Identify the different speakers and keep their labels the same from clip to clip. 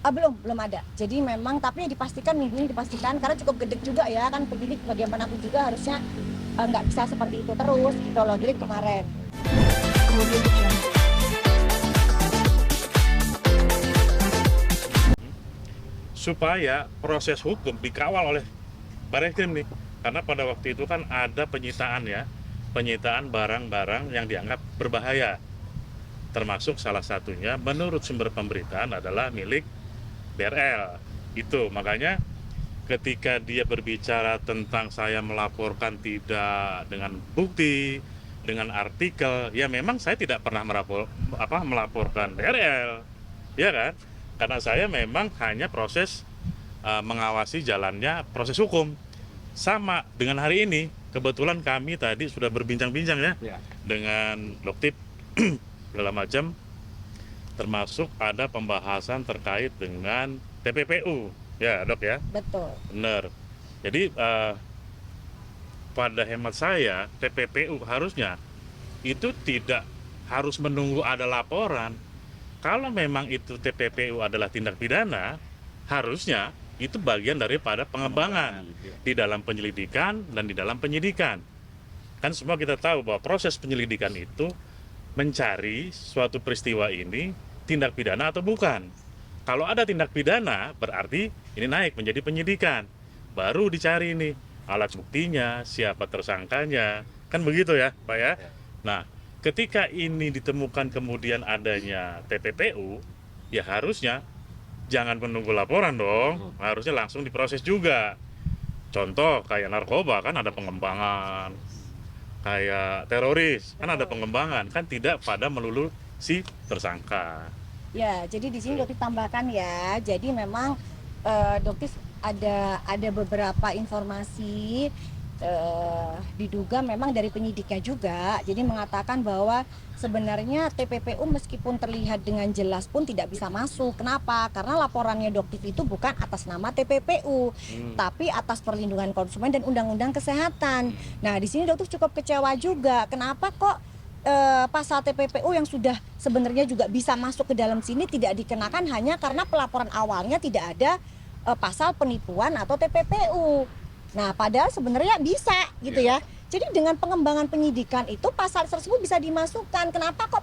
Speaker 1: Belum ada. Jadi memang tapi dipastikan minggu ini dipastikan karena cukup gede juga ya kan penyidik bagaimanapun juga harusnya nggak bisa seperti itu terus gitu loh. Jadi kemarin. Kemudian
Speaker 2: supaya proses hukum dikawal oleh Barreskrim nih, karena pada waktu itu kan ada penyitaan barang-barang yang dianggap berbahaya, termasuk salah satunya menurut sumber pemberitaan adalah milik BRL. Itu makanya ketika dia berbicara tentang saya melaporkan tidak dengan bukti, dengan artikel, ya memang saya tidak pernah melaporkan BRL, ya kan? Karena saya memang hanya proses mengawasi jalannya proses hukum. Sama dengan hari ini, kebetulan kami tadi sudah berbincang-bincang ya dengan Doktip segala macam, termasuk ada pembahasan terkait dengan TPPU, ya dok ya?
Speaker 1: betul.
Speaker 2: Benar. Jadi pada hemat saya TPPU harusnya itu tidak harus menunggu ada laporan. Kalau memang itu TPPU adalah tindak pidana, harusnya itu bagian daripada pengembangan di dalam penyelidikan dan di dalam penyidikan. Kan semua kita tahu bahwa proses penyelidikan itu mencari suatu peristiwa ini tindak pidana atau bukan. Kalau ada tindak pidana berarti ini naik menjadi penyidikan. Baru dicari nih alat buktinya, siapa tersangkanya. Kan begitu ya Pak ya. Nah ketika ini ditemukan kemudian adanya TPPU, ya harusnya jangan menunggu laporan dong, harusnya langsung diproses juga. Contoh kayak narkoba kan ada pengembangan, kayak teroris kan ada pengembangan, kan tidak pada melulu si tersangka.
Speaker 1: Ya, jadi di sini Dokter tambahkan ya. Jadi memang Dokter ada beberapa informasi diduga memang dari penyidiknya juga. Jadi mengatakan bahwa sebenarnya TPPU meskipun terlihat dengan jelas pun tidak bisa masuk. Kenapa? Karena laporannya Dokter itu bukan atas nama TPPU, tapi atas perlindungan konsumen dan undang-undang kesehatan. Nah, di sini Dokter cukup kecewa juga. Kenapa kok pasal TPPU yang sudah sebenarnya juga bisa masuk ke dalam sini tidak dikenakan hanya karena pelaporan awalnya tidak ada pasal penipuan atau TPPU. Nah, padahal sebenarnya bisa gitu ya. Jadi dengan pengembangan penyidikan itu pasal tersebut bisa dimasukkan. Kenapa kok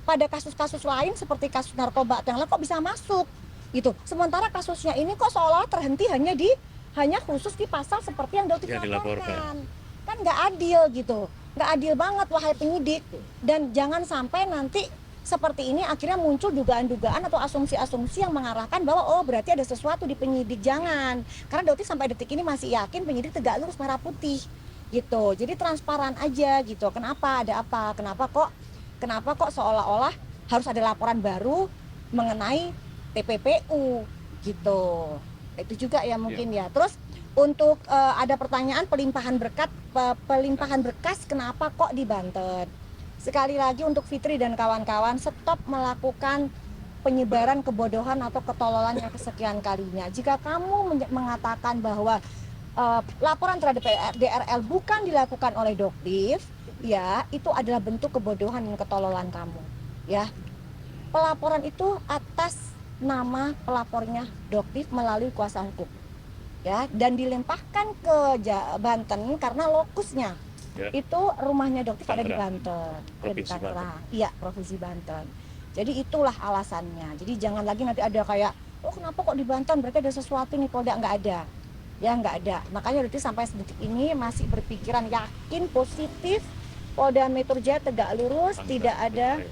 Speaker 1: pada kasus-kasus lain seperti kasus narkoba atau yang lain kok bisa masuk gitu. Sementara kasusnya ini kok seolah terhenti hanya khusus di pasal seperti yang dilaporkan. Kan nggak adil gitu. Nggak adil banget wahai penyidik. Dan jangan sampai nanti seperti ini akhirnya muncul dugaan-dugaan atau asumsi-asumsi yang mengarahkan bahwa oh berarti ada sesuatu di penyidik. Jangan, karena Dokter sampai detik ini masih yakin penyidik tegak lurus merah putih gitu. Jadi transparan aja gitu. Kenapa ada apa? Kenapa kok seolah-olah harus ada laporan baru mengenai TPPU gitu. Itu juga ya mungkin ya. Terus untuk ada pertanyaan pelimpahan berkas kenapa kok di Banten? Sekali lagi untuk Fitri dan kawan-kawan, stop melakukan penyebaran kebodohan atau ketololan yang kesekian kalinya. Jika kamu mengatakan bahwa laporan terhadap DRL bukan dilakukan oleh Doktiv, ya itu adalah bentuk kebodohan dan ketololan kamu. Ya, pelaporan itu atas nama pelapornya Doktiv melalui kuasa hukum. Ya, dan dilimpahkan ke Banten karena lokusnya. Itu rumahnya Dokter ada di Banten, di Tangerang, iya Provinsi Banten. Jadi itulah alasannya. Jadi jangan lagi nanti ada kayak, oh kenapa kok di Banten? Berarti ada sesuatu nih Polda, nggak ada. Ya nggak ada. Makanya Dokter sampai detik ini masih berpikiran yakin positif Polda Metro Jaya tegak lurus, tidak ada,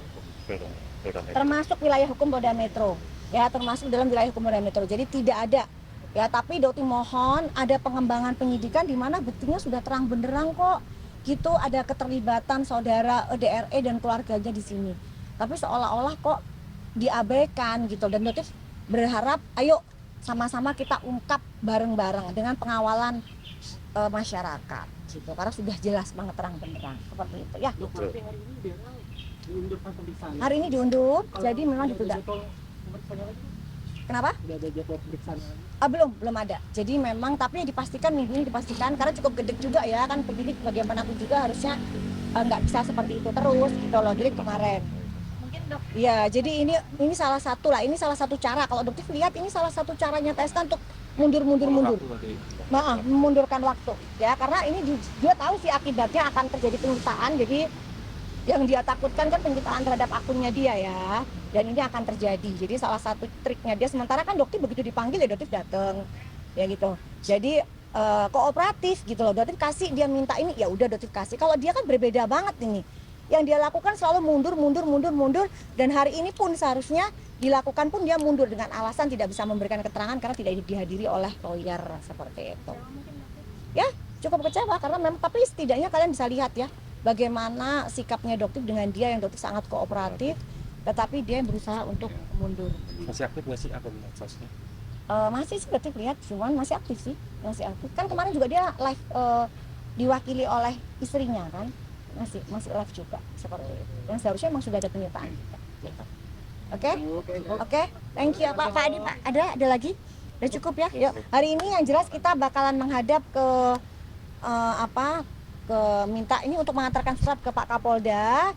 Speaker 1: termasuk wilayah hukum Polda Metro. Ya termasuk dalam wilayah hukum Polda Metro. Jadi tidak ada. Ya tapi Dokter mohon ada pengembangan penyidikan di mana buktinya sudah terang benderang kok. Gitu ada keterlibatan saudara DRE dan keluarganya di sini. Tapi seolah-olah kok diabaikan gitu. Dan Dokter berharap ayo sama-sama kita ungkap bareng-bareng dengan pengawalan masyarakat gitu. Karena sudah jelas banget terang benderang seperti itu ya. Hari ini diundur, jadi memang ditunda. Kenapa? Sudah ada jadwal pemeriksaan? Belum ada. Jadi memang tapi dipastikan minggu ini dipastikan karena cukup gede juga ya kan penyidik bagaimanapun juga harusnya nggak bisa seperti itu terus gitu loh. Jadi kemarin.
Speaker 3: Mungkin
Speaker 1: dok. Iya, jadi ini salah satu lah, ini salah satu cara. Kalau dokter lihat ini salah satu caranya Teska untuk mundur. Maaf, memundurkan waktu ya, karena ini dia tahu sih akibatnya akan terjadi penyitaan. Jadi yang dia takutkan kan penyitaan terhadap akunnya dia ya, dan ini akan terjadi. Jadi salah satu triknya dia, sementara kan dokter begitu dipanggil ya dokter datang ya gitu. Jadi kooperatif gitu loh, dokter kasih, dia minta ini ya udah dokter kasih. Kalau dia kan berbeda banget ini, yang dia lakukan selalu mundur, dan hari ini pun seharusnya dilakukan pun dia mundur dengan alasan tidak bisa memberikan keterangan karena tidak dihadiri oleh lawyer seperti itu. Ya cukup kecewa karena memang, tapi setidaknya kalian bisa lihat ya bagaimana sikapnya dokter dengan dia, yang dokter sangat kooperatif, tetapi dia berusaha untuk mundur.
Speaker 3: Masih aktif nggak sih akun medsosnya?
Speaker 1: Masih sih dokter lihat, cuman masih aktif sih, masih aktif. Kan kemarin juga dia live diwakili oleh istrinya kan, masih live juga seperti itu. Yang seharusnya memang sudah ada penyitaan. Gitu. Oke, thank you Pak Adi. Pak, ada lagi? Udah cukup ya. Yuk. Hari ini yang jelas kita bakalan menghadap ke minta ini untuk mengantarkan surat ke Pak Kapolda,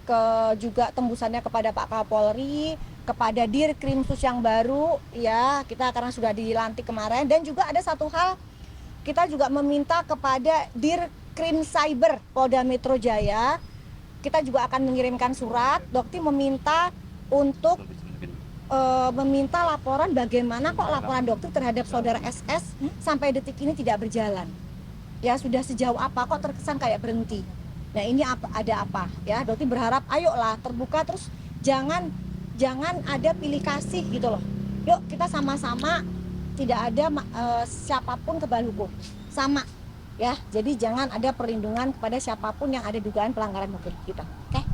Speaker 1: ke juga tembusannya kepada Pak Kapolri, kepada Dirkrimsus yang baru ya, kita karena sudah dilantik kemarin. Dan juga ada satu hal, kita juga meminta kepada Dirkrim Cyber Polda Metro Jaya, kita juga akan mengirimkan surat. Dokter meminta untuk meminta laporan bagaimana kok laporan dokter terhadap saudara SS sampai detik ini tidak berjalan. Ya sudah sejauh apa kok terkesan kayak berhenti. Nah ini ada apa ya, dokter berharap ayolah terbuka, terus jangan ada pilih kasih gitu loh. Yuk kita sama-sama, tidak ada siapapun kebal hukum sama ya, jadi jangan ada perlindungan kepada siapapun yang ada dugaan pelanggaran hukum kita. Oke?